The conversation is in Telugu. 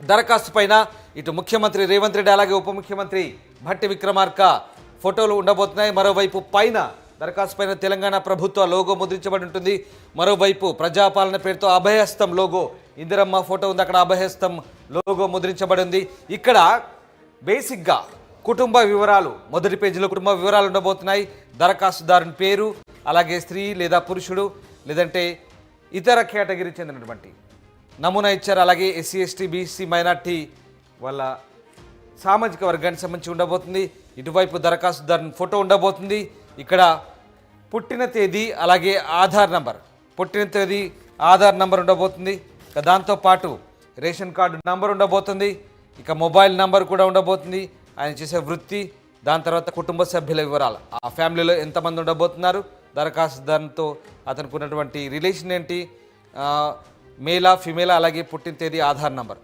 దరఖాస్తు పైన ఇటు ముఖ్యమంత్రి రేవంత్ రెడ్డి అలాగే ఉప ముఖ్యమంత్రి భట్టి విక్రమార్క ఫోటోలు ఉండబోతున్నాయి. మరోవైపు పైన దరఖాస్తు పైన తెలంగాణ ప్రభుత్వ లోగో ముద్రించబడి ఉంటుంది. మరోవైపు ప్రజాపాలన పేరుతో అభయహస్తం లోగో, ఇందిరమ్మ ఫోటో ఉంది, అక్కడ అభయహస్తం లోగో ముద్రించబడి ఉంది. ఇక్కడ బేసిక్గా కుటుంబ వివరాలు మొదటి పేజీలో కుటుంబ వివరాలు ఉండబోతున్నాయి. దరఖాస్తుదారుని పేరు, అలాగే స్త్రీ లేదా పురుషుడు లేదంటే ఇతర కేటగిరీ చెందినటువంటి నమూనా ఇచ్చారు. అలాగే ఎస్సీ ఎస్టీ బీసీ మైనార్టీ వాళ్ళ సామాజిక వర్గానికి సంబంధించి ఉండబోతుంది. ఇటువైపు దరఖాస్తుదారుని ఫోటో ఉండబోతుంది. ఇక్కడ పుట్టిన తేదీ అలాగే ఆధార్ నంబర్, పుట్టిన తేదీ ఆధార్ నంబర్ ఉండబోతుంది. దాంతోపాటు రేషన్ కార్డు నంబర్ ఉండబోతుంది. ఇక మొబైల్ నంబర్ కూడా ఉండబోతుంది, ఆయన చేసే వృత్తి, దాని తర్వాత కుటుంబ సభ్యుల వివరాలు, ఆ ఫ్యామిలీలో ఎంతమంది ఉండబోతున్నారు, దరఖాస్తుదారునితో అతనికి ఉన్నటువంటి రిలేషన్ ఏంటి, మేలా ఫిమేలా, అలాగే పుట్టిన తేదీ ఆధార్ నంబర్